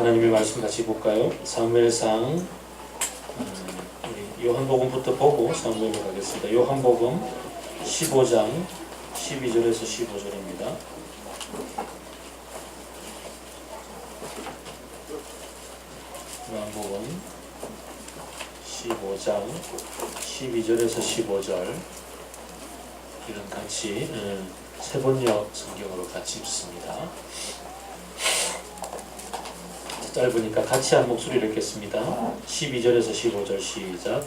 하나님의 말씀 같이 볼까요? 사무엘상 우리 요한복음부터 보고 사무엘로 가겠습니다. 요한복음 15장 12절에서 15절입니다. 요한복음 15장 12절에서 15절 이런 같이 세번역 성경으로 같이 읽습니다. 짧으니까 같이 한 목소리를 읽겠습니다. 12절에서 15절 시작.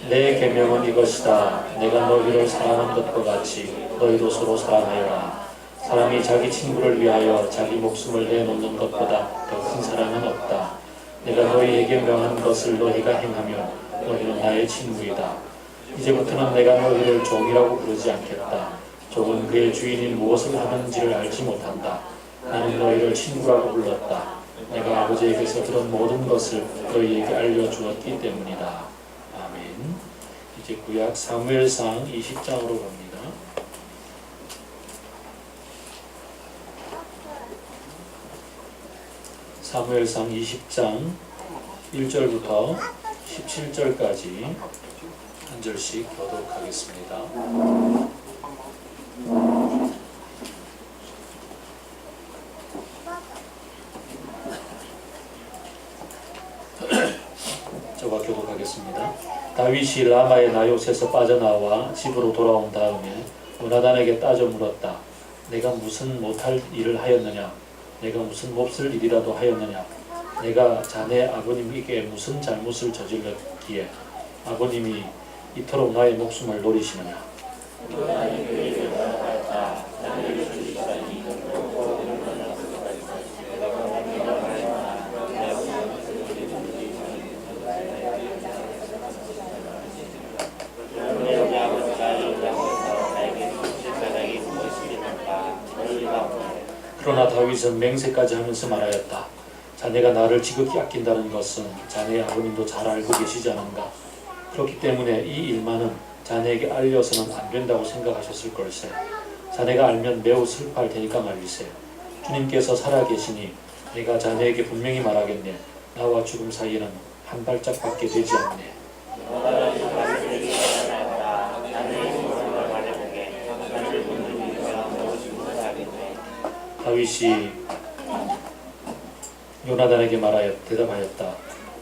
내 계명은 이것이다. 내가 너희를 사랑한 것과 같이 너희도 서로 사랑하여라. 사람이 자기 친구를 위하여 자기 목숨을 내놓는 것보다 더 큰 사랑은 없다. 내가 너희에게 명한 것을 너희가 행하면 너희는 나의 친구이다. 이제부터는 내가 너희를 종이라고 부르지 않겠다. 종은 그의 주인이 무엇을 하는지를 알지 못한다. 나는 너희를 친구라고 불렀다. 내가 아버지에게서 들은 모든 것을 너희에게 알려주었기 때문이다. 아멘. 이제 구약 사무엘상 20장으로 갑니다. 사무엘상 20장 1절부터 17절까지 한 절씩 교독하겠습니다. 저가 교독하겠습니다. 다윗이 라마의 나요셋에서 빠져나와 집으로 돌아온 다음에 요나단에게 따져 물었다. 내가 무슨 못할 일을 하였느냐? 내가 무슨 몹쓸 일이라도 하였느냐? 내가 자네 아버님에게 무슨 잘못을 저질렀기에 아버님이 이토록 나의 목숨을 노리시느냐? 그러나 다윗은 맹세까지 하면서 말하였다. 자네가 나를 지극히 아낀다는 것은 자네의 아버님도 잘 알고 계시지 않은가? 그렇기 때문에 이 일만은 자네에게 알려서는 안 된다고 생각하셨을 걸세. 자네가 알면 매우 슬퍼할 테니까 말리세요. 주님께서 살아계시니 내가 자네에게 분명히 말하겠네. 나와 죽음 사이에는 한 발짝밖에 되지 않네. 다윗이 요나단에게 대답하였다.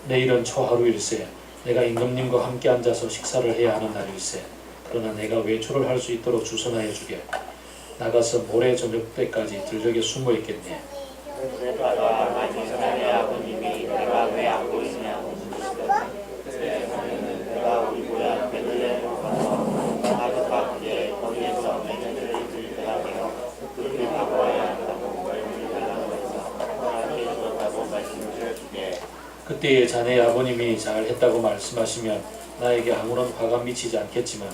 내일은 초하루일세. 내가 임금님과 함께 앉아서 식사를 해야 하는 날일세. 그러나 내가 외출을 할 수 있도록 주선하여 주게. 나가서 모레 저녁 때까지 들녘에 숨어 있겠네. 그때에 자네의 아버님이 잘했다고 말씀하시면 나에게 아무런 화가 미치지 않겠지만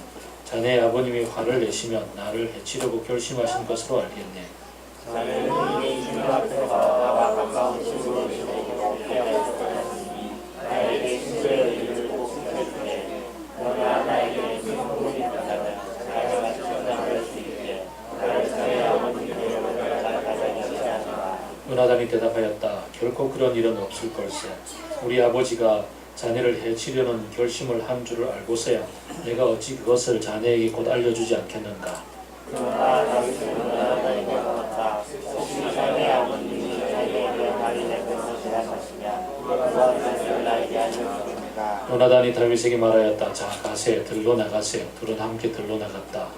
자네의 아버님이 화를 내시면 나를 해치려고 결심하신 것으로 알겠네. 요나단이 대답하였다. 결코 그런 일은 없을 걸세. 우리 아버지가 자네를 해치려는 결심을 한 줄을 알고서야 내가 어찌 그것을 자네에게 곧 알려주지 않겠는가. 요나단이 다윗에게 말하였다. 자, 가세. 들로 나가세요. 둘은 함께 들로 나갔다.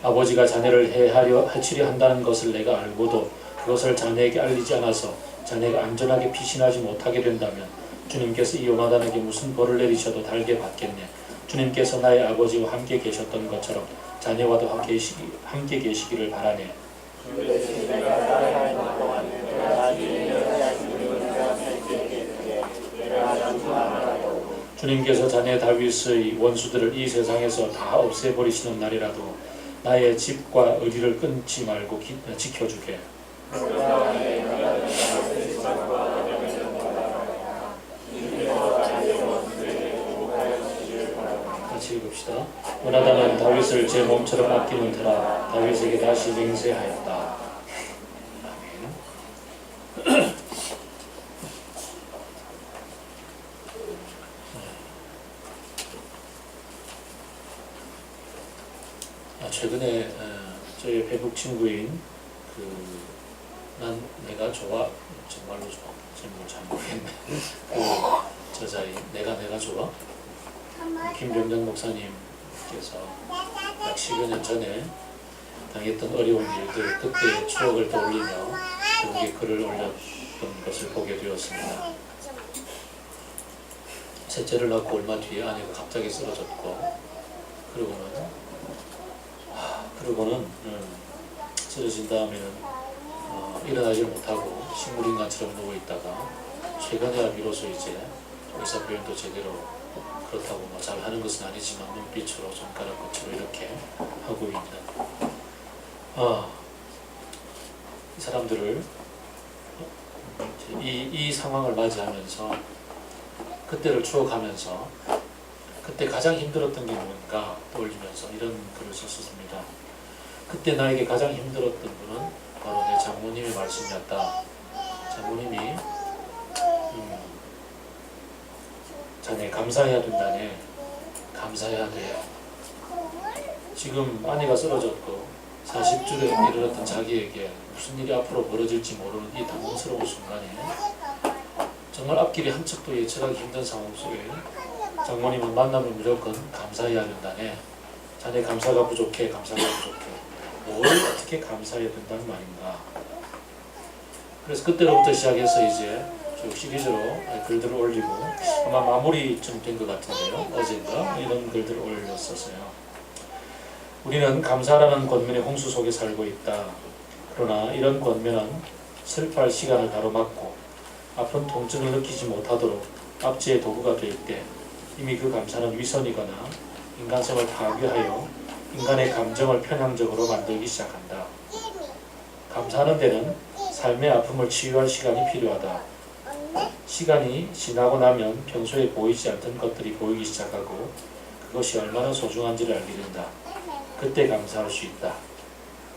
아버지가 자네를 해치려 한다는 것을 내가 알고도 그것을 자네에게 알리지 않아서 자네가 안전하게 피신하지 못하게 된다면 주님께서 이 요나단에게 무슨 벌을 내리셔도 달게 받겠네. 주님께서 나의 아버지와 함께 계셨던 것처럼 자네와도 함께 계시기를 바라네. 주님께서 자네 다윗의 원수들을 이 세상에서 다 없애버리시는 날이라도 나의 집과 의리를 끊지 말고 지켜주게. 같이 읽읍시다. 요나단은 다윗을 제 몸처럼 아끼는 터라 다윗에게 다시 맹세하였다. 아멘. 최근에 저희 페북 친구인 난 내가 좋아, 정말로 좋아, 제목을 잘 모르겠네. 그 저자인 내가 좋아? 김병정 목사님께서 약 10여 년 전에 당했던 어려운 일들, 그때의 추억을 떠올리며 그분께 글을 올렸던 것을 보게 되었습니다. 셋째를 낳고 얼마 뒤에 아내가 갑자기 쓰러졌고, 그러고는 쓰러진 다음에는 일어나지 못하고 식물인간처럼 누워있다가 최근에야 비로소 이제 의사 표현도 제대로 그렇다고 뭐 잘하는 것은 아니지만 눈빛으로 손가락 끝으로 이렇게 하고 있는 이 사람들을 이 상황을 맞이하면서 그때를 추억하면서 그때 가장 힘들었던 게 뭔가 떠올리면서 이런 글을 썼습니다. 그때 나에게 가장 힘들었던 분은 바로 내 장모님의 말씀이었다. 장모님이 자네 감사해야 된다네. 감사해야 돼. 지금 아내가 쓰러졌고 40줄에 이르렀던 자기에게 무슨 일이 앞으로 벌어질지 모르는 이 당황스러운 순간에 정말 앞길이 한 척도 예측하기 힘든 상황 속에 장모님은 만나면 무조건 감사해야 된다네. 자네 감사가 부족해. 감사가 부족해. 뭘 어떻게 감사해야 된다는 말인가. 그래서 그때로부터 시작해서 이제 쭉 시리즈로 글들을 올리고 아마 마무리쯤 된 것 같은데요. 어젠가 이런 글들을 올렸었어요. 우리는 감사라는 권면의 홍수 속에 살고 있다. 그러나 이런 권면은 슬퍼할 시간을 가로막고 아픈 통증을 느끼지 못하도록 압제의 도구가 될 때 이미 그 감사는 위선이거나 인간성을 파괴하여 인간의 감정을 편향적으로 만들기 시작한다. 감사하는 데는 삶의 아픔을 치유할 시간이 필요하다. 시간이 지나고 나면 평소에 보이지 않던 것들이 보이기 시작하고 그것이 얼마나 소중한지를 알게 된다. 그때 감사할 수 있다.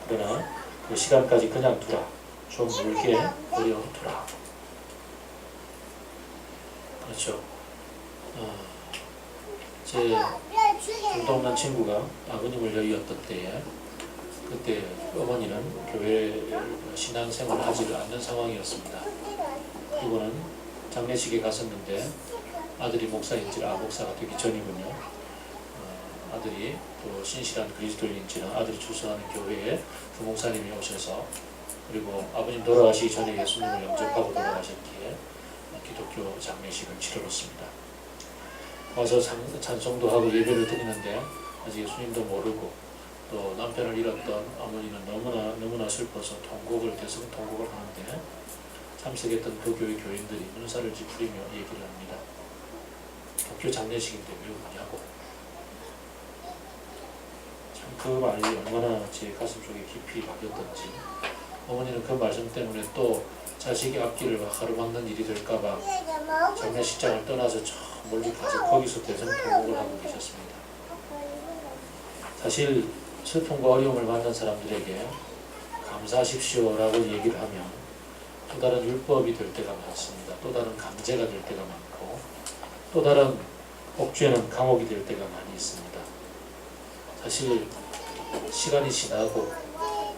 그러나 그 시간까지 그냥 두라. 좀 물게 버려두라. 그렇죠. 제 둘도 없는 친구가 아버님을 여의었던 때에 그때 어머니는 교회 신앙생활을 하지 않는 상황이었습니다. 그리고는 장례식에 갔었는데 아들이 목사인지라 목사가 되기 전이군요. 아들이 또 신실한 그리스도인인지라 아들이 출석하는 교회에 부목사님이 오셔서 그리고 아버님 돌아가시기 전에 예수님을 영접하고 돌아가셨기에 기독교 장례식을 치러놓습니다. 와서 찬송도 하고 예배를 드리는데 아직 예수님도 모르고 또 남편을 잃었던 어머니는 너무나 슬퍼서 대성통곡을 하는데 참석했던 그 교회 교인들이 눈살을 찌푸리며 얘기를 합니다. 학교 장례식인데 왜 우냐고. 참 그 말이 얼마나 제 가슴 속에 깊이 박혔던지. 어머니는 그 말씀 때문에 또 자식이 앞길을 가로막는 일이 될까봐 장례식장을 떠나서 저 멀리 가서 거기서 대성통곡을 하고 계셨습니다. 사실 슬픔과 어려움을 만난 사람들에게 감사하십시오라고 얘기를 하면 또 다른 율법이 될 때가 많습니다. 또 다른 강제가 될 때가 많고 또 다른 옥죄는 감옥이 될 때가 많이 있습니다. 사실 시간이 지나고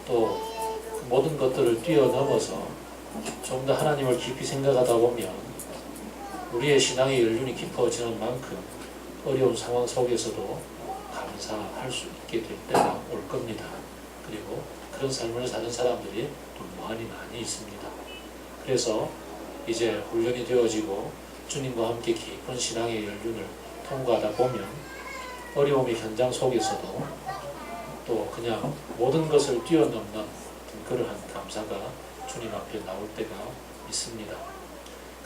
또 모든 것들을 뛰어넘어서 좀 더 하나님을 깊이 생각하다 보면 우리의 신앙의 연륜이 깊어지는 만큼 어려운 상황 속에서도 감사할 수 있게 될 때가 올 겁니다. 그리고 그런 삶을 사는 사람들이 또 많이 있습니다. 그래서 이제 훈련이 되어지고 주님과 함께 깊은 신앙의 연륜을 통과하다 보면 어려움의 현장 속에서도 또 그냥 모든 것을 뛰어넘는 그러한 감사가 주님 앞에 나올 때가 있습니다.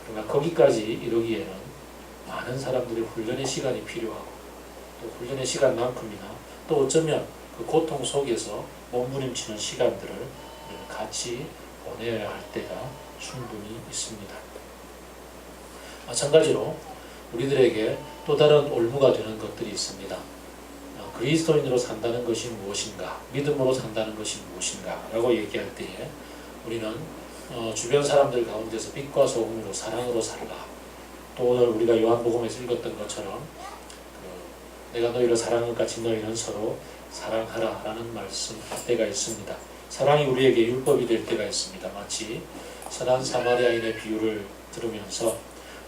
그러나 거기까지 이르기에는 많은 사람들의 훈련의 시간이 필요하고 또 훈련의 시간만큼이나 또 어쩌면 그 고통 속에서 몸부림치는 시간들을 같이 보내야 할 때가 충분히 있습니다. 마찬가지로 우리들에게 또 다른 올무가 되는 것들이 있습니다. 그리스도인으로 산다는 것이 무엇인가, 믿음으로 산다는 것이 무엇인가 라고 얘기할 때에 우리는 주변 사람들 가운데서 빛과 소금으로 사랑으로 살라. 또 오늘 우리가 요한복음에서 읽었던 것처럼 내가 너희를 사랑한 것 같이 너희는 서로 사랑하라 라는 말씀 때가 있습니다. 사랑이 우리에게 율법이 될 때가 있습니다. 마치 선한 사마리아인의 비유를 들으면서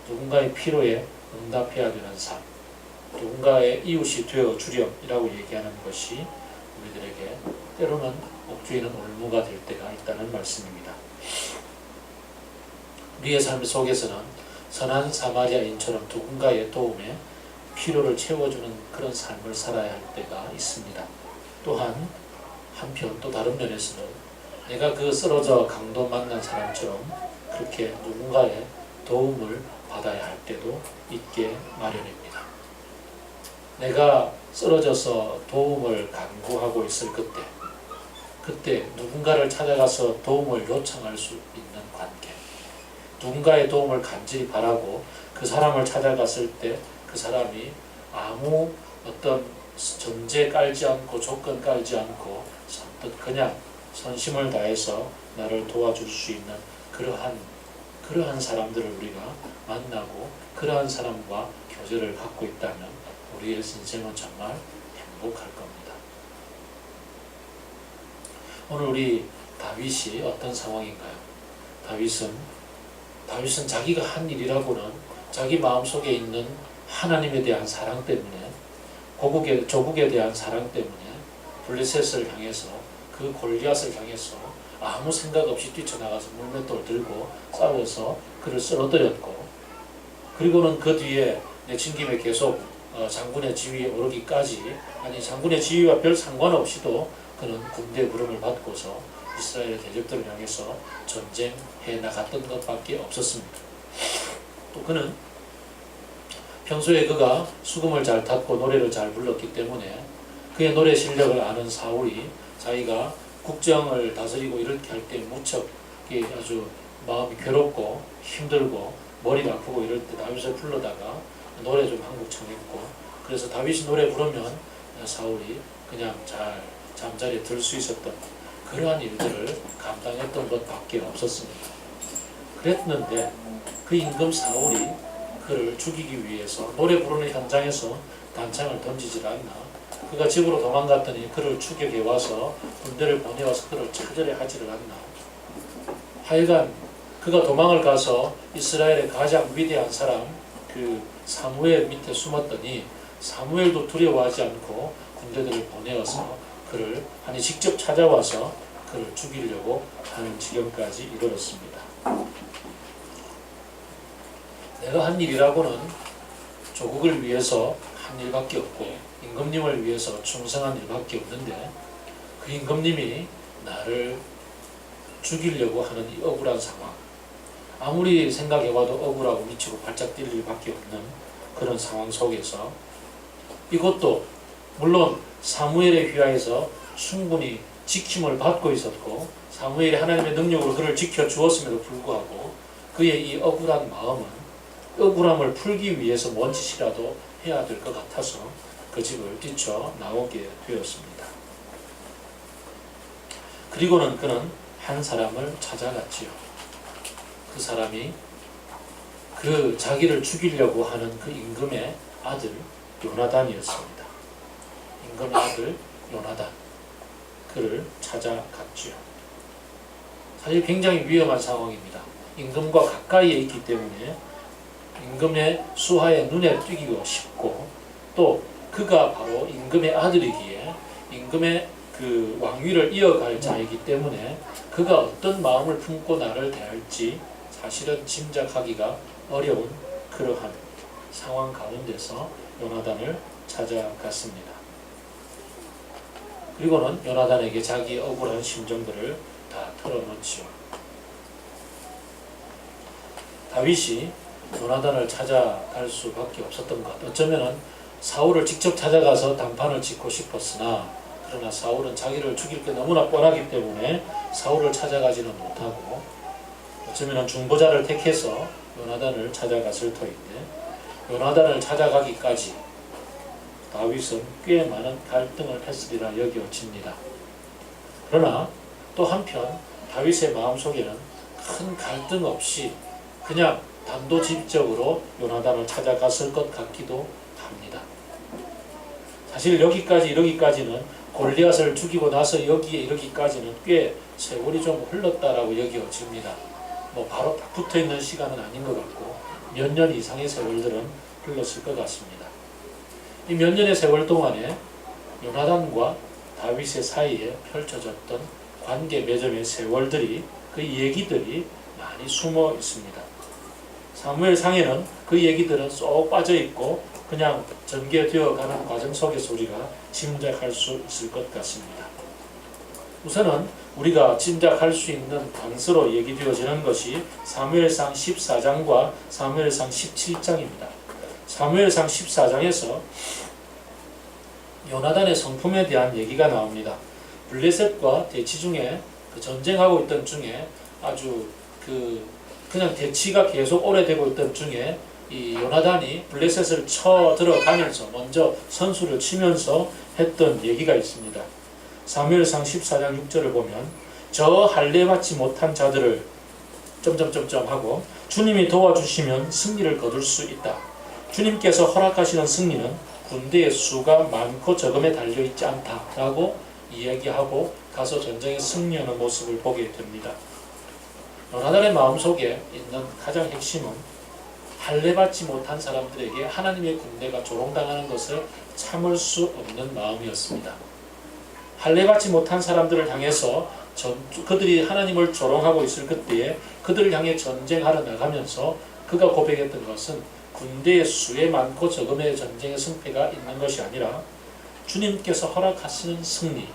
누군가의 필요에 응답해야 되는 삶, 누군가의 이웃이 되어 주렴이라고 얘기하는 것이 우리들에게 때로는 옥주에는 올무가 될 때가 있다는 말씀입니다. 우리의 삶 속에서는 선한 사마리아인처럼 누군가의 도움에 필요를 채워주는 그런 삶을 살아야 할 때가 있습니다. 또한 한편 또 다른 면에서는 내가 그 쓰러져 강도 만난 사람처럼 그렇게 누군가의 도움을 받아야 할 때도 있게 마련입니다. 내가 쓰러져서 도움을 간구하고 있을 그때 누군가를 찾아가서 도움을 요청할 수 있는 관계, 누군가의 도움을 간절히 바라고 그 사람을 찾아갔을 때 그 사람이 아무 어떤 전제 깔지 않고 조건 깔지 않고 선뜻 그냥 선심을 다해서 나를 도와줄 수 있는 그러한 사람들을 우리가 만나고 그러한 사람과 교제를 갖고 있다면 우리의 인생은 정말 행복할 겁니다. 오늘 우리 다윗이 어떤 상황인가요? 다윗은 자기가 한 일이라고는 자기 마음속에 있는 하나님에 대한 사랑 때문에 조국에 대한 사랑 때문에 블레셋을 향해서 그 골리앗을 향해서 아무 생각 없이 뛰쳐나가서 물맷돌 들고 싸워서 그를 쓰러뜨렸고, 그리고는 그 뒤에 내친김에 계속 장군의 지위에 오르기까지, 아니 장군의 지위와 별 상관없이도 그는 군대 부름을 받고서 이스라엘의 대적들을 향해서 전쟁해 나갔던 것밖에 없었습니다. 또 그는 평소에 그가 수금을 잘 탔고 노래를 잘 불렀기 때문에 그의 노래 실력을 아는 사울이 자기가 국정을 다스리고 이렇게 할 때 무척 아주 마음이 괴롭고 힘들고 머리가 아프고 이럴 때 다윗을 불러다가 노래 좀 한 곡 청했고, 그래서 다윗이 노래 부르면 사울이 그냥 잘 잠자리에 들 수 있었던 그러한 일들을 감당했던 것밖에 없었습니다. 그랬는데 그 임금 사울이 그를 죽이기 위해서 노래 부르는 현장에서 단창을 던지질 않나, 그가 집으로 도망갔더니 그를 추격해 와서 군대를 보내와서 그를 처절해 하지를 않나. 하여간 그가 도망을 가서 이스라엘의 가장 위대한 사람 그 사무엘 밑에 숨었더니 사무엘도 두려워하지 않고 군대들을 보내어서 그를 직접 찾아와서 그를 죽이려고 하는 지경까지 이르렀습니다. 내가 한 일이라고는 조국을 위해서 한 일밖에 없고 임금님을 위해서 충성한 일밖에 없는데, 그 임금님이 나를 죽이려고 하는 이 억울한 상황, 아무리 생각해봐도 억울하고 미치고 발작 뛸 일밖에 없는 그런 상황 속에서, 이것도 물론 사무엘에 휘하여서 충분히 지킴을 받고 있었고 사무엘이 하나님의 능력으로 그를 지켜주었음에도 불구하고 그의 이 억울한 마음은 억울함을 풀기 위해서 뭔 짓이라도 해야 될 것 같아서 그 집을 뛰쳐나오게 되었습니다. 그리고는 그는 한 사람을 찾아갔지요. 그 사람이 그 자기를 죽이려고 하는 그 임금의 아들 요나단이었습니다. 임금의 아들 요나단, 그를 찾아갔지요. 사실 굉장히 위험한 상황입니다. 임금과 가까이에 있기 때문에 임금의 수하에 눈에 띄기가 쉽고, 또 그가 바로 임금의 아들이기에 임금의 그 왕위를 이어갈 자이기 때문에 그가 어떤 마음을 품고 나를 대할지 사실은 짐작하기가 어려운 그러한 상황 가운데서 요나단을 찾아갔습니다. 그리고는 요나단에게 자기 억울한 심정들을 다 털어놓지요. 다윗이 요나단을 찾아갈 수밖에 없었던 것. 어쩌면은 사울을 직접 찾아가서 단판을 짓고 싶었으나, 그러나 사울은 자기를 죽일 게 너무나 뻔하기 때문에 사울을 찾아가지는 못하고 어쩌면은 중보자를 택해서 요나단을 찾아갔을 터인데, 요나단을 찾아가기까지 다윗은 꽤 많은 갈등을 했으리라 여겨집니다. 그러나 또 한편 다윗의 마음속에는 큰 갈등 없이 그냥 단도직입적으로 요나단을 찾아갔을 것 같기도 합니다. 사실 여기까지 이르기까지는 골리앗을 죽이고 나서 여기에 이르기까지는 꽤 세월이 좀 흘렀다라고 여겨집니다. 바로 딱 붙어있는 시간은 아닌 것 같고 몇 년 이상의 세월들은 흘렀을 것 같습니다. 이 몇 년의 세월 동안에 요나단과 다윗의 사이에 펼쳐졌던 관계 맺음의 세월들이, 그 얘기들이 많이 숨어 있습니다. 사무엘상에는 그 얘기들은 쏙 빠져있고 그냥 전개되어가는 과정 속에서 우리가 짐작할 수 있을 것 같습니다. 우선은 우리가 짐작할 수 있는 단서로 얘기되어지는 것이 사무엘상 14장과 사무엘상 17장입니다. 사무엘상 14장에서 요나단의 성품에 대한 얘기가 나옵니다. 블레셋과 대치 중에 전쟁하고 있던 중에 아주 그냥 대치가 계속 오래되고 있던 중에 이 요나단이 블레셋을 쳐 들어가면서 먼저 선수를 치면서 했던 얘기가 있습니다. 사무엘상 14장 6절을 보면 저 할례받지 못한 자들을 점점점점 하고 주님이 도와주시면 승리를 거둘 수 있다. 주님께서 허락하시는 승리는 군대의 수가 많고 적음에 달려있지 않다라고 이야기하고 가서 전쟁에 승리하는 모습을 보게 됩니다. 요나단의 마음속에 있는 가장 핵심은 할례받지 못한 사람들에게 하나님의 군대가 조롱당하는 것을 참을 수 없는 마음이었습니다. 할례받지 못한 사람들을 향해서 그들이 하나님을 조롱하고 있을 그때에 그들을 향해 전쟁하러 나가면서 그가 고백했던 것은 군대의 수에 많고 적음의 전쟁의 승패가 있는 것이 아니라 주님께서 허락하시는 승리,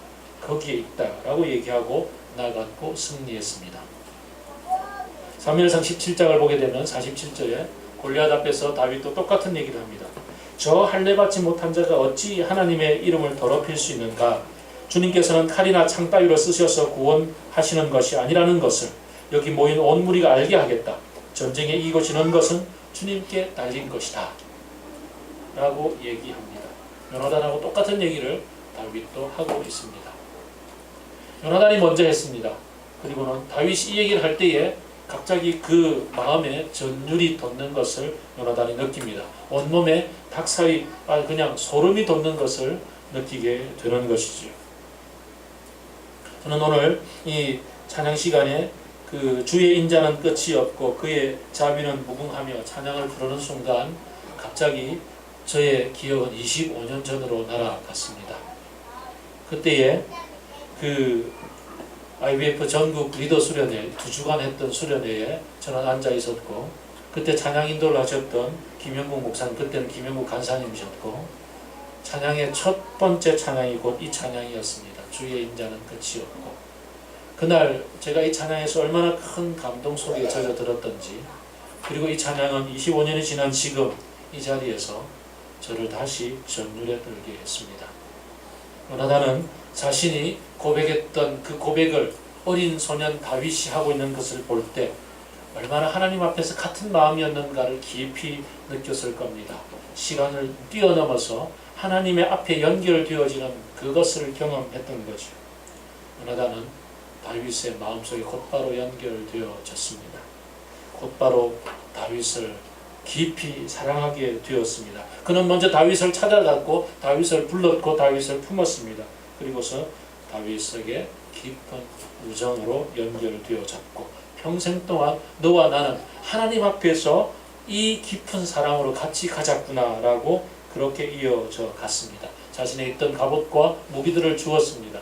거기에 있다라고 얘기하고 나갔고 승리했습니다. 사무엘상 17장을 보게 되면 47절에 골리앗 앞에서 다윗도 똑같은 얘기를 합니다. 저 할례받지 못한 자가 어찌 하나님의 이름을 더럽힐 수 있는가? 주님께서는 칼이나 창 따위로 쓰셔서 구원하시는 것이 아니라는 것을 여기 모인 온 무리가 알게 하겠다. 전쟁에 이기고 지는 것은 주님께 달린 것이다 라고 얘기합니다. 요나단하고 똑같은 얘기를 다윗도 하고 있습니다. 요나단이 먼저 했습니다. 그리고는 다윗이 이 얘기를 할 때에 갑자기 그 마음에 전율이 돋는 것을 요나단이 느낍니다. 온몸에 닭살이 그냥 소름이 돋는 것을 느끼게 되는 것이죠. 저는 오늘 이 찬양 시간에 그 주의 인자는 끝이 없고 그의 자비는 무궁하며 찬양을 부르는 순간 갑자기 저의 기억은 25년 전으로 날아갔습니다. 그때에 그 IBF 전국 리더 수련회 2주간 했던 수련회에 저는 앉아 있었고 그때 찬양 인도를 하셨던 김영국 목사님, 그때는 김영국 간사님이셨고 찬양의 첫 번째 찬양이 곧 이 찬양이었습니다. 주의 인자는 끝이 없고 그날 제가 이 찬양에서 얼마나 큰 감동 속에 젖어들었던지 그리고 이 찬양은 25년이 지난 지금 이 자리에서 저를 다시 전율에 들게 했습니다. 요나단은 자신이 고백했던 그 고백을 어린 소년 다윗이 하고 있는 것을 볼 때 얼마나 하나님 앞에서 같은 마음이었는가를 깊이 느꼈을 겁니다. 시간을 뛰어넘어서 하나님의 앞에 연결되어지는 그것을 경험했던 거죠. 요나단은 다윗의 마음속에 곧바로 연결되어졌습니다. 곧바로 다윗을 깊이 사랑하게 되었습니다. 그는 먼저 다윗을 찾아갔고 다윗을 불렀고 다윗을 품었습니다. 그리고서 다윗에게 깊은 우정으로 연결되어졌고 평생 동안 너와 나는 하나님 앞에서 이 깊은 사랑으로 같이 가자꾸나 라고 그렇게 이어져 갔습니다. 자신의 있던 갑옷과 무기들을 주었습니다.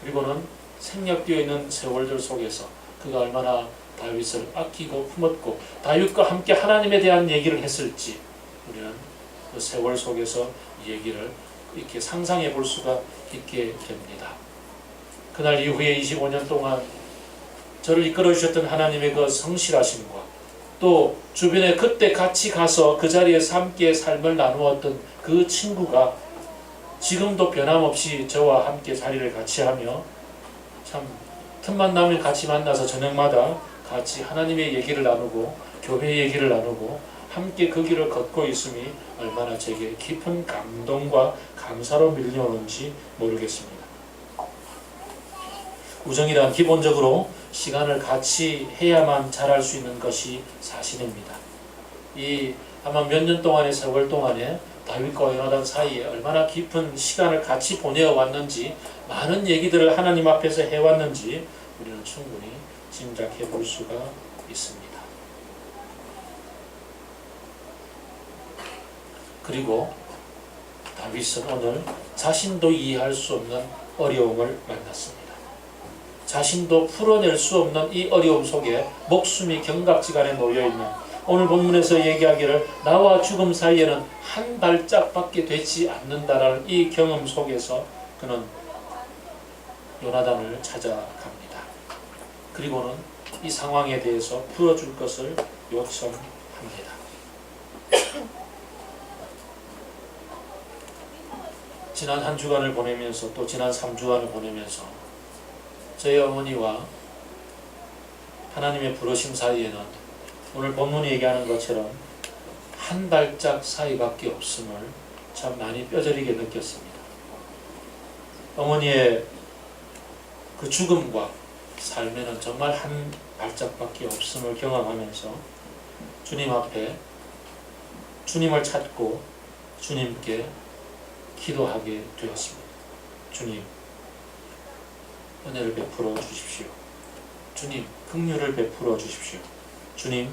그리고는 생략되어 있는 세월들 속에서 그가 얼마나 다윗을 아끼고 품었고 다윗과 함께 하나님에 대한 얘기를 했을지 우리는 그 세월 속에서 이 얘기를 이렇게 상상해 볼 수가 있게 됩니다. 그날 이후에 25년 동안 저를 이끌어 주셨던 하나님의 그 성실하심과 또 주변에 그때 같이 가서 그 자리에서 함께 삶을 나누었던 그 친구가 지금도 변함없이 저와 함께 자리를 같이 하며 참 틈만 나면 같이 만나서 저녁마다 같이 하나님의 얘기를 나누고 교회 얘기를 나누고 함께 그 길을 걷고 있음이 얼마나 제게 깊은 감동과 감사로 밀려오는지 모르겠습니다. 우정이란 기본적으로 시간을 같이 해야만 잘할 수 있는 것이 사실입니다. 이 아마 몇 년 동안의 세월 동안에 다윗과 요나단 사이에 얼마나 깊은 시간을 같이 보내어 왔는지, 많은 얘기들을 하나님 앞에서 해왔는지 우리는 충분히 짐작해 볼 수가 있습니다. 그리고 다윗은 오늘 자신도 이해할 수 없는 어려움을 만났습니다. 자신도 풀어낼 수 없는 이 어려움 속에 목숨이 경각지간에 놓여있는, 오늘 본문에서 얘기하기를 나와 죽음 사이에는 한 발짝밖에 되지 않는다라는 이 경험 속에서 그는 요나단을 찾아갑니다. 그리고는 이 상황에 대해서 풀어줄 것을 요청합니다. 지난 한 주간을 보내면서, 또 지난 3주간을 보내면서 저희 어머니와 하나님의 부르심 사이에는 오늘 본문이 얘기하는 것처럼 한 발짝 사이밖에 없음을 참 많이 뼈저리게 느꼈습니다. 어머니의 그 죽음과 삶에는 정말 한 발짝밖에 없음을 경험하면서 주님 앞에 주님을 찾고 주님께 기도하게 되었습니다. 주님, 은혜를 베풀어 주십시오. 주님, 긍휼을 베풀어 주십시오. 주님,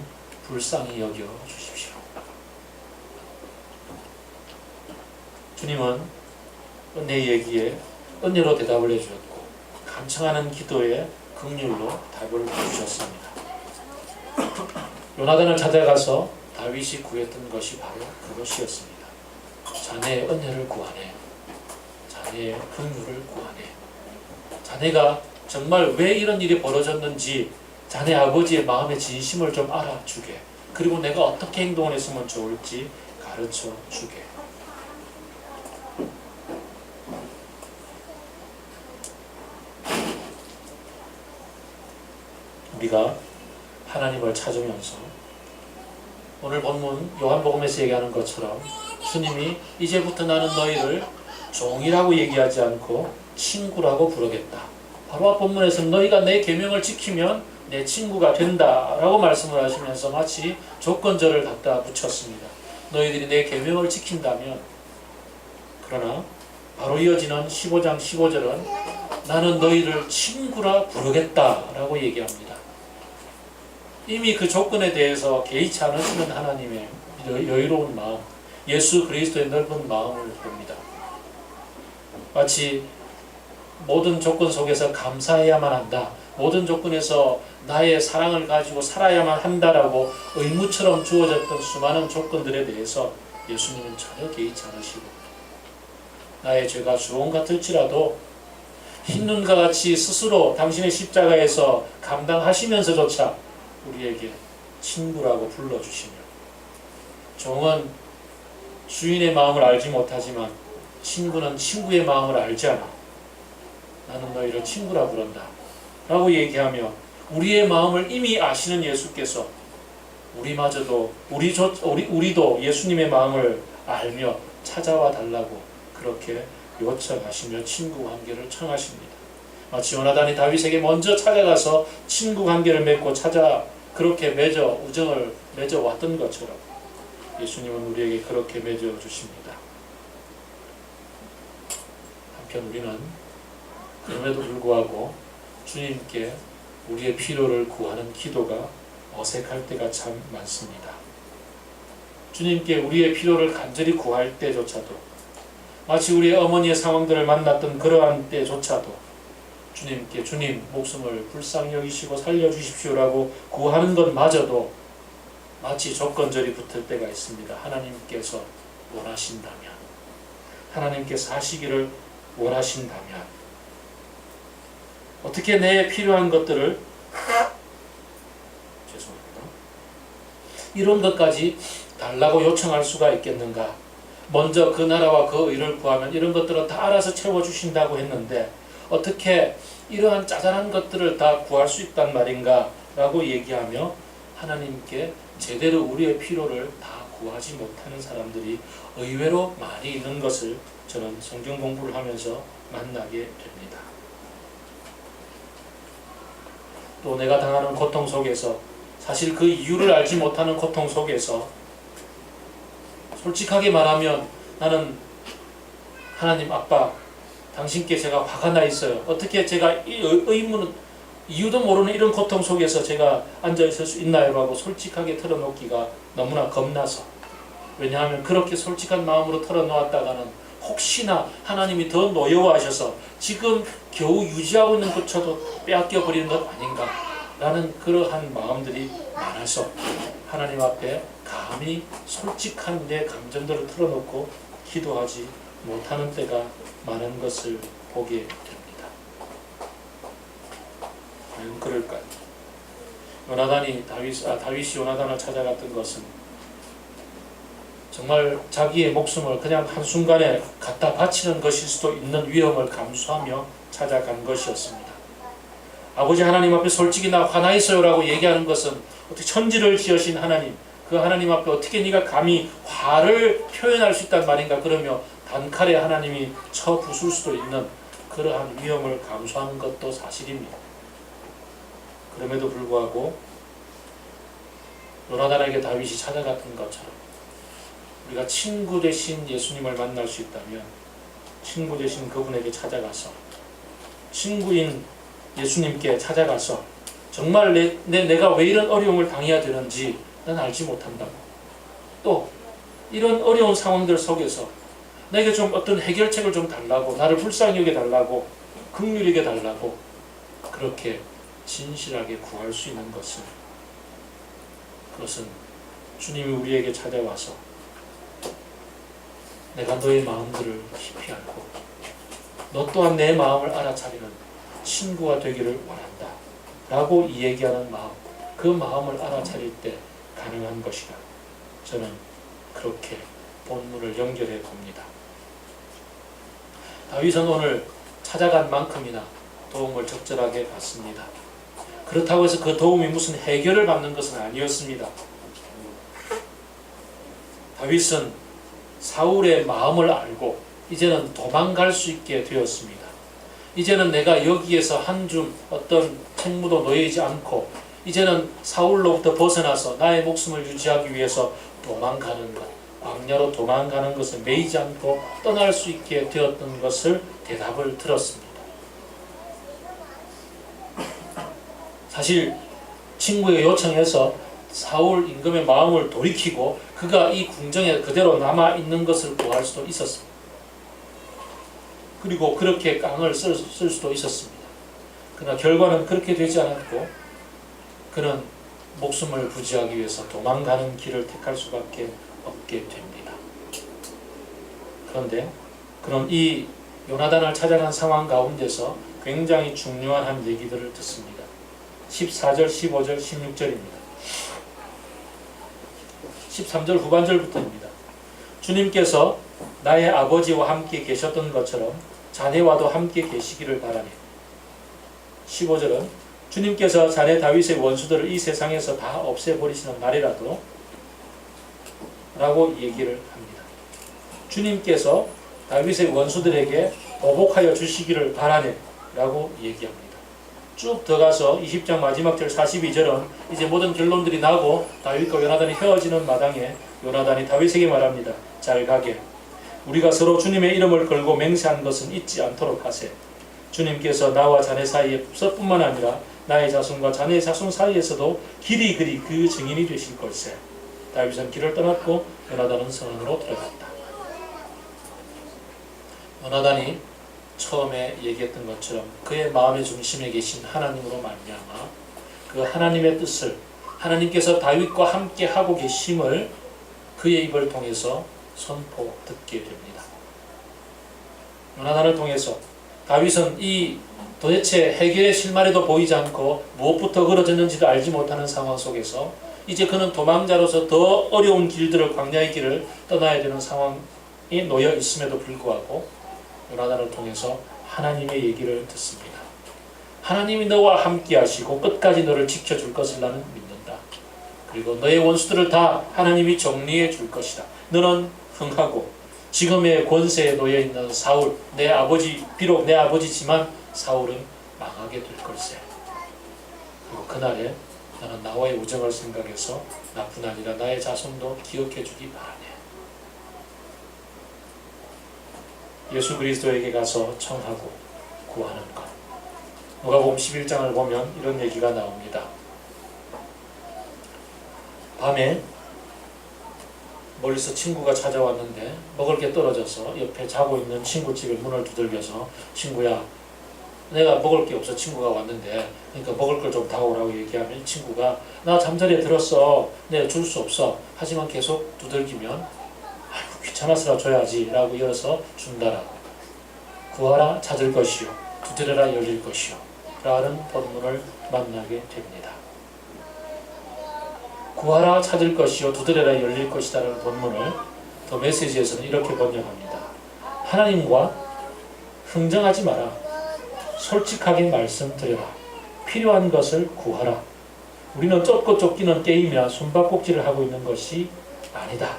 불쌍히 여겨 주십시오. 주님은 은혜의 얘기에 은혜로 대답을 해주셨고, 간청하는 기도에 긍휼로 답을 주셨습니다. 요나단을 찾아가서 다윗이 구했던 것이 바로 그것이었습니다. 자네의 은혜를 구하네. 자네의 긍휼을 구하네. 자네가 정말 왜 이런 일이 벌어졌는지 자네 아버지의 마음의 진심을 좀 알아주게, 그리고 내가 어떻게 행동을 했으면 좋을지 가르쳐 주게. 우리가 하나님을 찾으면서 오늘 본문 요한복음에서 얘기하는 것처럼 주님이 이제부터 나는 너희를 종이라고 얘기하지 않고 친구라고 부르겠다. 바로 앞 본문에서 너희가 내 계명을 지키면 내 친구가 된다라고 말씀을 하시면서 마치 조건절을 갖다 붙였습니다. 너희들이 내 계명을 지킨다면. 그러나 바로 이어지는 15장 15절은 나는 너희를 친구라 부르겠다라고 얘기합니다. 이미 그 조건에 대해서 개의치 않으시는 하나님의 여유로운 마음, 예수 그리스도의 넓은 마음을 봅니다. 마치 모든 조건 속에서 감사해야만 한다, 모든 조건에서 나의 사랑을 가지고 살아야만 한다라고 의무처럼 주어졌던 수많은 조건들에 대해서 예수님은 전혀 개의치 않으시고, 나의 죄가 수온 같을지라도 흰눈과 같이 스스로 당신의 십자가에서 감당하시면서조차 우리에게 친구라고 불러주시며, 종은 주인의 마음을 알지 못하지만 친구는 친구의 마음을 알지 않아. 나는 너희를 친구라 부른다 라고 얘기하며, 우리의 마음을 이미 아시는 예수께서 우리마저도 우리도 예수님의 마음을 알며 찾아와 달라고 그렇게 요청하시며 친구 관계를 청하십니다. 마치 요나단이 다윗에게 먼저 찾아가서 친구 관계를 맺고 그렇게 우정을 맺어왔던 것처럼 예수님은 우리에게 그렇게 맺어주십니다. 한편 우리는 그럼에도 불구하고 주님께 우리의 필요를 구하는 기도가 어색할 때가 참 많습니다. 주님께 우리의 필요를 간절히 구할 때조차도, 마치 우리의 어머니의 상황들을 만났던 그러한 때조차도 주님께 주님 목숨을 불쌍히 여기시고 살려주십시오라고 구하는 것마저도 마치 조건절이 붙을 때가 있습니다. 하나님께서 원하신다면, 하나님께서 하시기를 원하신다면, 어떻게 내 필요한 것들을 이런 것까지 달라고 요청할 수가 있겠는가? 먼저 그 나라와 그 의를 구하면 이런 것들은 다 알아서 채워주신다고 했는데 어떻게 이러한 짜잘한 것들을 다 구할 수 있단 말인가? 라고 얘기하며 하나님께 제대로 우리의 필요를 다 구하지 못하는 사람들이 의외로 많이 있는 것을 저는 성경 공부를 하면서 만나게 됩니다. 또 내가 당하는 고통 속에서 사실 그 이유를 알지 못하는 고통 속에서 솔직하게 말하면 나는 하나님 아빠 당신께 제가 화가 나 있어요. 어떻게 제가 이유도 모르는 이런 고통 속에서 제가 앉아 있을 수 있나요? 라고 솔직하게 털어놓기가 너무나 겁나서. 왜냐하면 그렇게 솔직한 마음으로 털어놓았다가는 혹시나 하나님이 더 노여워하셔서 지금 겨우 유지하고 있는 것조차도 빼앗겨 버리는 것 아닌가 라는 그러한 마음들이 많아서 하나님 앞에 감히 솔직한 내 감정들을 털어놓고 기도하지 못하는 때가 많은 것을 보게 됩니다. 과연 그럴까요? 다윗이 요나단을 찾아갔던 것은 정말 자기의 목숨을 그냥 한순간에 갖다 바치는 것일 수도 있는 위험을 감수하며 찾아간 것이었습니다. 아버지 하나님 앞에 솔직히 나 화나 있어요 라고 얘기하는 것은 어떻게 천지를 지으신 하나님, 그 하나님 앞에 어떻게 네가 감히 화를 표현할 수 있단 말인가 그러며 단칼에 하나님이 쳐 부술 수도 있는 그러한 위험을 감수하는 것도 사실입니다. 그럼에도 불구하고 요나단에게 다윗이 찾아갔던 것처럼 우리가 친구 되신 예수님을 만날 수 있다면 친구 되신 그분에게 찾아가서 친구인 예수님께 찾아가서 정말 내가 왜 이런 어려움을 당해야 되는지 난 알지 못한다고, 또 이런 어려운 상황들 속에서 내게 좀 어떤 해결책을 좀 달라고, 나를 불쌍히 여겨 달라고, 긍휼히 여겨 달라고 그렇게 진실하게 구할 수 있는 그것은 주님이 우리에게 찾아와서 내가 너의 마음들을 깊이 알고 너 또한 내 마음을 알아차리는 친구가 되기를 원한다 라고 얘기하는 마음, 그 마음을 알아차릴 때 가능한 것이다. 저는 그렇게 본문을 연결해 봅니다. 다윗은 오늘 찾아간 만큼이나 도움을 적절하게 받습니다. 그렇다고 해서 그 도움이 무슨 해결을 받는 것은 아니었습니다. 다윗은 사울의 마음을 알고 이제는 도망갈 수 있게 되었습니다. 이제는 내가 여기에서 한 줌 어떤 책무도 놓이지 않고 이제는 사울로부터 벗어나서 나의 목숨을 유지하기 위해서 도망가는 것, 광야로 도망가는 것을 매이지 않고 떠날 수 있게 되었던 것을 대답을 들었습니다. 사실 친구의 요청에서 사울 임금의 마음을 돌이키고 그가 이 궁정에 그대로 남아있는 것을 구할 수도 있었습니다. 그리고 그렇게 깡을 쓸 수도 있었습니다. 그러나 결과는 그렇게 되지 않았고 그는 목숨을 부지하기 위해서 도망가는 길을 택할 수밖에 없게 됩니다. 그런데 그런 이 요나단을 찾아간 상황 가운데서 굉장히 중요한 한 얘기들을 듣습니다. 14절, 15절, 16절입니다. 13절 후반절부터입니다. 주님께서 나의 아버지와 함께 계셨던 것처럼 자네와도 함께 계시기를 바라네. 15절은 주님께서 자네 다윗의 원수들을 이 세상에서 다 없애버리시는 날이라도 라고 얘기를 합니다. 주님께서 다윗의 원수들에게 보복하여 주시기를 바라네 라고 얘기합니다. 쭉 들어가서 20장 마지막 절 42절은 이제 모든 결론들이 나고 다윗과 요나단이 헤어지는 마당에 요나단이 다윗에게 말합니다. 잘 가게. 우리가 서로 주님의 이름을 걸고 맹세한 것은 잊지 않도록 하세. 주님께서 나와 자네 사이에서뿐만 아니라 나의 자손과 자네의 자손 사이에서도 길이 그 증인이 되실 걸세. 다윗은 길을 떠났고 요나단은 성안으로 들어갔다. 요나단이 처음에 얘기했던 것처럼 그의 마음의 중심에 계신 하나님으로 말미암아 그 하나님의 뜻을, 하나님께서 다윗과 함께 하고 계심을 그의 입을 통해서 선포 듣게 됩니다. 요나단을 통해서 다윗은 이 도대체 해결의 실마리도 보이지 않고 무엇부터 그러졌는지도 알지 못하는 상황 속에서 이제 그는 도망자로서 더 어려운 길들을, 광야의 길을 떠나야 되는 상황에 놓여 있음에도 불구하고 요나단을 통해서 하나님의 얘기를 듣습니다. 하나님이 너와 함께 하시고 끝까지 너를 지켜줄 것을 나는 믿는다. 그리고 너의 원수들을 다 하나님이 정리해 줄 것이다. 너는 흥하고 지금의 권세에 놓여 있는 사울, 내 아버지, 비록 내 아버지지만 사울은 망하게 될 걸세. 그리고 그날에 나는 나와의 우정을 생각해서 나뿐 아니라 나의 자손도 기억해 주기 바라네. 예수 그리스도에게 가서 청하고 구하는 것. 누가복음 11장을 보면 이런 얘기가 나옵니다. 밤에 멀리서 친구가 찾아왔는데 먹을 게 떨어져서 옆에 자고 있는 친구 집에 문을 두들겨서 친구야, 내가 먹을 게 없어. 친구가 왔는데 그러니까 먹을 걸 좀 다오라고 얘기하면 이 친구가 나 잠자리에 들었어. 내가 줄 수 없어. 하지만 계속 두들기면 아이고 귀찮아서 줘야지 라고 이어서 준다라고. 구하라 찾을 것이요 두드려라 열릴 것이요 라는 본문을 만나게 됩니다. 구하라 찾을 것이요 두드려라 열릴 것이다라는 본문을 더 메시지에서는 이렇게 번역합니다. 하나님과 흥정하지 마라. 솔직하게 말씀드려라. 필요한 것을 구하라. 우리는 쫓고 쫓기는 게임이나 숨바꼭질을 하고 있는 것이 아니다.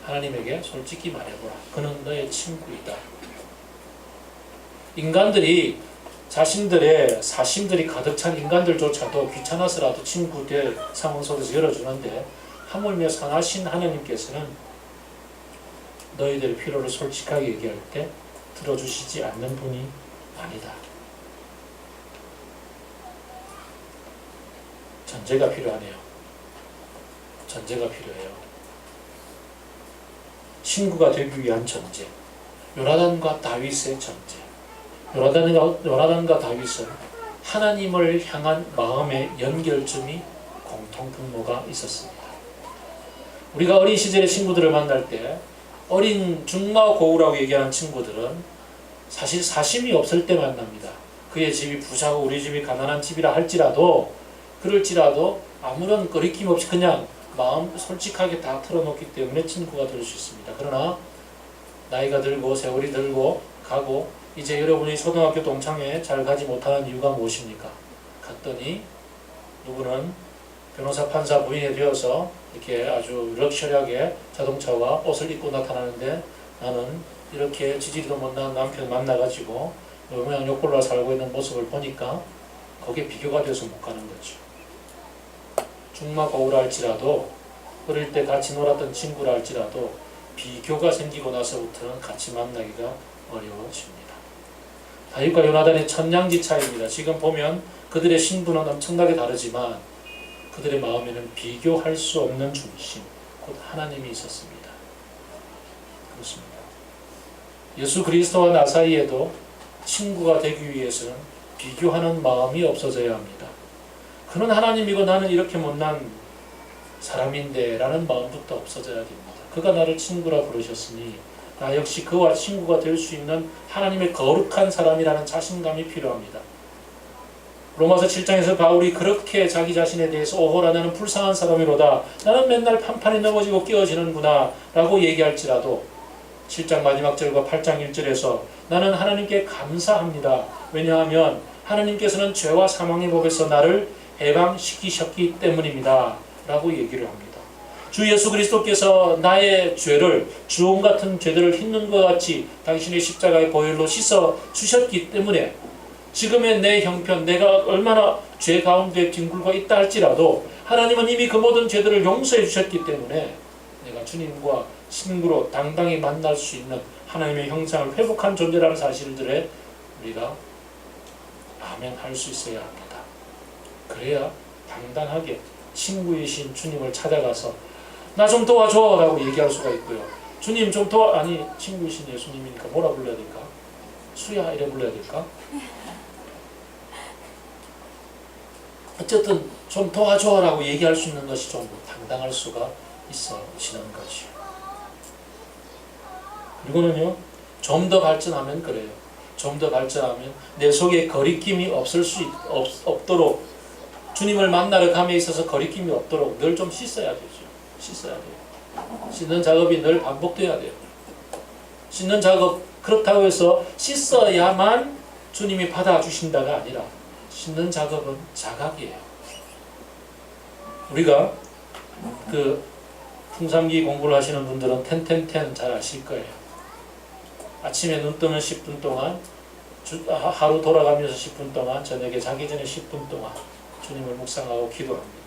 하나님에게 솔직히 말해보라. 그는 너의 친구이다. 인간들이 자신들의 사심들이 가득 찬 인간들조차도 귀찮아서라도 친구 될 상황 속에서 열어주는데 하물며 선하신 하나님께서는 너희들의 필요를 솔직하게 얘기할 때 들어주시지 않는 분이 아니다. 전제가 필요하네요. 전제가 필요해요. 친구가 되기 위한 전제. 요나단과 다윗의 전제. 요나단과 다윗은 하나님을 향한 마음의 연결점이 공통분모가 있었습니다. 우리가 어린 시절의 친구들을 만날 때 어린 중마고우라고 얘기하는 친구들은 사실 사심이 없을 때 만납니다. 그의 집이 부자고 우리 집이 가난한 집이라 할지라도 그럴지라도 아무런 거리낌 없이 그냥 마음 솔직하게 다 털어놓기 때문에 친구가 될 수 있습니다. 그러나 나이가 들고 세월이 들고 가고 이제 여러분이 초등학교 동창회 잘 가지 못하는 이유가 무엇입니까? 갔더니 누구는 변호사 판사 부인이 되어서 이렇게 아주 럭셔리하게 자동차와 옷을 입고 나타나는데 나는 이렇게 지지리도 못난 남편 만나가지고 모양 욕골로 살고 있는 모습을 보니까 거기에 비교가 돼서 못 가는 거죠. 중마고우라 할지라도 어릴 때 같이 놀았던 친구라 할지라도 비교가 생기고 나서부터는 같이 만나기가 어려워집니다. 다윗과 요나단의 천냥지 차이입니다. 지금 보면 그들의 신분은 엄청나게 다르지만 그들의 마음에는 비교할 수 없는 중심, 곧 하나님이 있었습니다. 그렇습니다. 예수 그리스도와 나 사이에도 친구가 되기 위해서는 비교하는 마음이 없어져야 합니다. 그는 하나님이고 나는 이렇게 못난 사람인데 라는 마음부터 없어져야 됩니다. 그가 나를 친구라 부르셨으니 나 역시 그와 친구가 될 수 있는 하나님의 거룩한 사람이라는 자신감이 필요합니다. 로마서 7장에서 바울이 그렇게 자기 자신에 대해서 오호라 나는 불쌍한 사람이로다. 나는 맨날 판판이 넘어지고 깨어지는구나 라고 얘기할지라도 7장 마지막 절과 8장 1절에서 나는 하나님께 감사합니다. 왜냐하면 하나님께서는 죄와 사망의 법에서 나를 해방시키셨기 때문입니다. 라고 얘기를 합니다. 주 예수 그리스도께서 나의 죄를 주홍 같은 죄들을 흰 것 같이 당신의 십자가의 보혈로 씻어 주셨기 때문에 지금의 내 형편, 내가 얼마나 죄 가운데 뒹굴고 있다 할지라도 하나님은 이미 그 모든 죄들을 용서해 주셨기 때문에 내가 주님과 친구로 당당히 만날 수 있는 하나님의 형상을 회복한 존재라는 사실들에 우리가 아멘 할 수 있어야 합니다. 그래야 당당하게 친구이신 주님을 찾아가서 나 좀 도와줘 라고 얘기할 수가 있고요. 주님 좀 아니 친구이신 예수님이니까 뭐라 불러야 될까? 수야 이래 불러야 될까? 어쨌든 좀 도와줘 라고 얘기할 수 있는 것이 좀 당당할 수가 있어지는 거죠. 그리고는요, 좀 더 발전하면 그래요. 좀 더 발전하면 내 속에 거리낌이 없도록 주님을 만나러 감에 있어서 거리낌이 없도록 늘 좀 씻어야 되죠. 씻어야 돼요. 씻는 작업이 늘 반복돼야 돼요. 씻는 작업, 그렇다고 해서 씻어야만 주님이 받아주신다가 아니라 씻는 작업은 자각이에요. 우리가 그 풍삼기 공부를 하시는 분들은 10-10-10 잘 아실 거예요. 아침에 눈 뜨면 10분 동안, 하루 돌아가면서 10분 동안, 저녁에 자기 전에 10분 동안 주님을 묵상하고 기도합니다.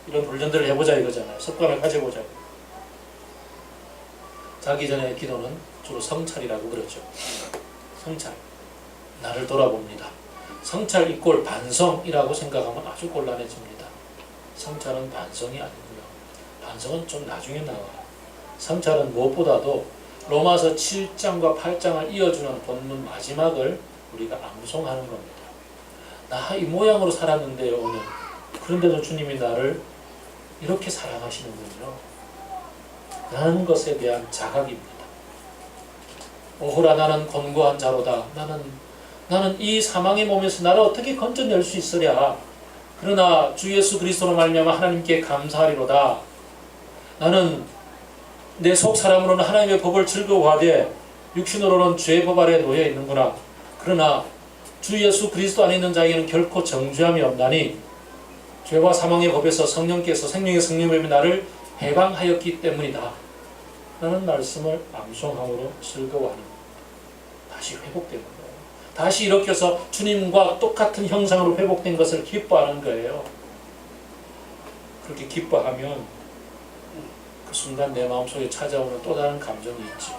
이런 훈련들을 해보자 이거잖아요. 습관을 가져보자. 자기 전에 기도는 주로 성찰이라고 그러죠. 성찰. 나를 돌아봅니다. 성찰 이꼴 반성이라고 생각하면 아주 곤란해집니다. 성찰은 반성이 아니고요. 반성은 좀 나중에 나와요. 성찰은 무엇보다도 로마서 7장과 8장을 이어주는 본문 마지막을 우리가 암송하는 겁니다. 나 이 모양으로 살았는데요 오늘. 그런데도 주님이 나를 이렇게 사랑하시는군요. 라는 것에 대한 자각입니다. 오호라 나는 곤고한 자로다. 나는 이 사망의 몸에서 나를 어떻게 건져낼 수 있으랴. 그러나 주 예수 그리스도로 말미암아 하나님께 감사하리로다. 나는 내 속 사람으로는 하나님의 법을 즐거워하되 육신으로는 죄의 법 아래 놓여 있는구나. 그러나 주 예수 그리스도 안에 있는 자에게는 결코 정죄함이 없나니 죄와 사망의 법에서 성령께서 생명의 성령님이 나를 해방하였기 때문이다. 라는 말씀을 암송함으로 즐거워하는, 다시 회복되는 거예요. 다시 일으켜서 주님과 똑같은 형상으로 회복된 것을 기뻐하는 거예요. 그렇게 기뻐하면 그 순간 내 마음속에 찾아오는 또 다른 감정이 있지.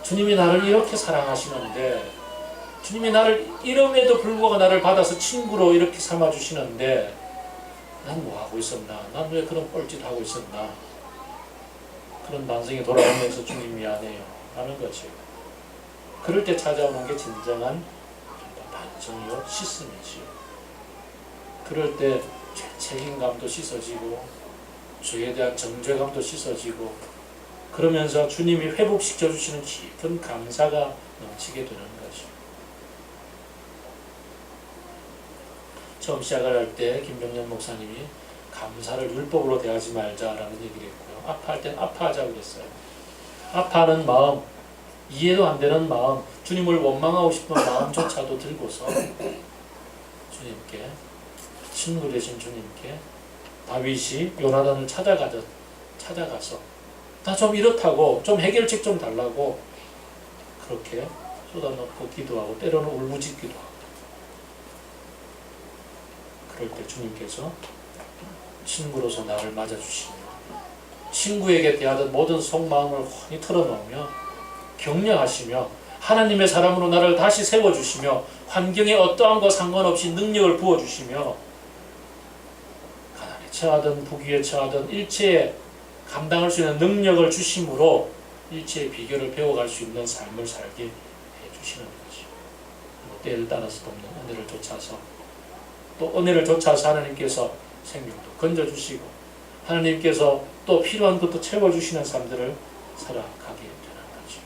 주님이 나를 이렇게 사랑하시는데, 주님이 나를 이름에도 불구하고 나를 받아서 친구로 이렇게 삼아주시는데 난 뭐하고 있었나? 난 왜 그런 뻘짓 하고 있었나? 그런 반성이 돌아오면서 주님 미안해요 하는 거죠. 그럴 때 찾아오는 게 진정한 반성이요 씻음이지요. 그럴 때 책임감도 씻어지고 죄에 대한 정죄감도 씻어지고, 그러면서 주님이 회복시켜 주시는 깊은 감사가 넘치게 되는 거죠. 처음 시작을 할 때 김병년 목사님이 감사를 율법으로 대하지 말자라는 얘기를 했고요. 아파할 땐 아파하자고 그랬어요. 아파하는 마음, 이해도 안 되는 마음, 주님을 원망하고 싶은 마음조차도 들고서 주님께, 친구 되신 주님께 다윗이 요나단을 찾아가서 나 좀 이렇다고, 좀 해결책 좀 달라고 그렇게 쏟아놓고 기도하고 때로는 울부짖기도 하고, 그럴 때 주님께서 친구로서 나를 맞아주시며 친구에게 대하던 모든 속마음을 훤히 털어놓으며 격려하시며 하나님의 사람으로 나를 다시 세워주시며 환경에 어떠한 것 상관없이 능력을 부어주시며 가난에 처하든 부귀에 처하든 일체에 감당할 수 있는 능력을 주심으로 일체의 비결을 배워갈 수 있는 삶을 살게 해주시는 거죠. 때를 따라서 돕는 은혜를 쫓아서, 또 은혜를 쫓아서 하나님께서 생명도 건져주시고 하나님께서 또 필요한 것도 채워주시는 삶들을 살아가게 되는 거죠.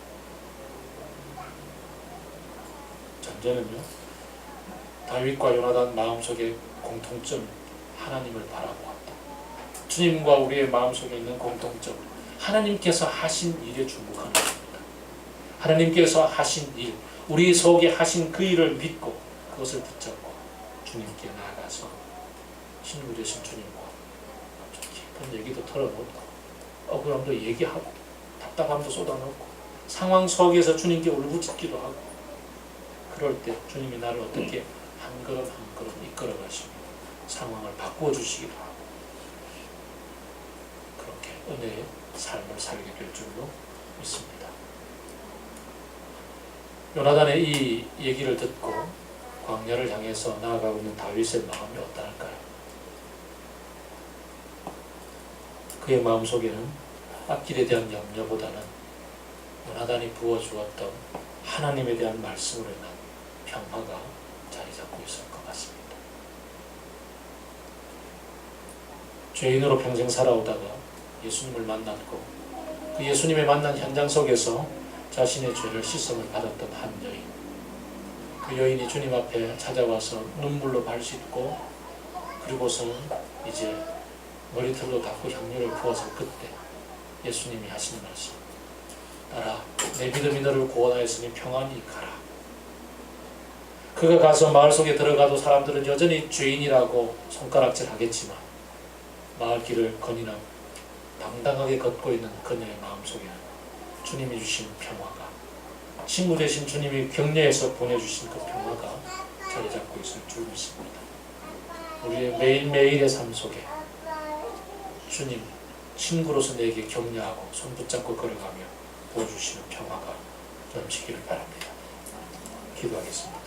전제는요, 다윗과 요나단 마음속에 공통점, 하나님을 바라보았다. 주님과 우리의 마음속에 있는 공통점, 하나님께서 하신 일에 주목하는 겁니다. 하나님께서 하신 일, 우리 속에 하신 그 일을 믿고 그것을 붙잡고 주님께 나아가서 친구 되신 주님과 깊은 얘기도 털어놓고 억울함도 얘기하고 답답함도 쏟아놓고 상황 속에서 주님께 울부짖기도 하고, 그럴 때 주님이 나를 어떻게 한 걸음 한 걸음 이끌어 가시고 상황을 바꾸어 주시기도 하고, 그렇게 은혜의 삶을 살게 될 줄로 믿습니다. 요나단의 이 얘기를 듣고 광야를 향해서 나아가고 있는 다윗의 마음이 어떠할까요? 그의 마음속에는 앞길에 대한 염려보다는 요나단이 부어주었던 하나님에 대한 말씀으로 인한 평화가 자리 잡고 있을 것 같습니다. 죄인으로 평생 살아오다가 예수님을 만났고 그 예수님의 만난 현장 속에서 자신의 죄를 씻음을 받았던 한 여인, 그 여인이 주님 앞에 찾아와서 눈물로 발 씻고 그리고서는 이제 머리털로 닦고 향유를 부어서 그때 예수님이 하시는 말씀, 따라 내 믿음이 너를 구원하였으니 평안히 가라. 그가 가서 마을 속에 들어가도 사람들은 여전히 죄인이라고 손가락질 하겠지만 마을 길을 거니나 당당하게 걷고 있는 그녀의 마음속에는 주님이 주신 평화가, 친구 되신 주님이 격려해서 보내주신 그 평화가 자리 잡고 있을 줄 믿습니다. 우리의 매일매일의 삶 속에 주님 친구로서 내게 격려하고 손 붙잡고 걸어가며 보여주시는 평화가 넘치기를 바랍니다. 기도하겠습니다.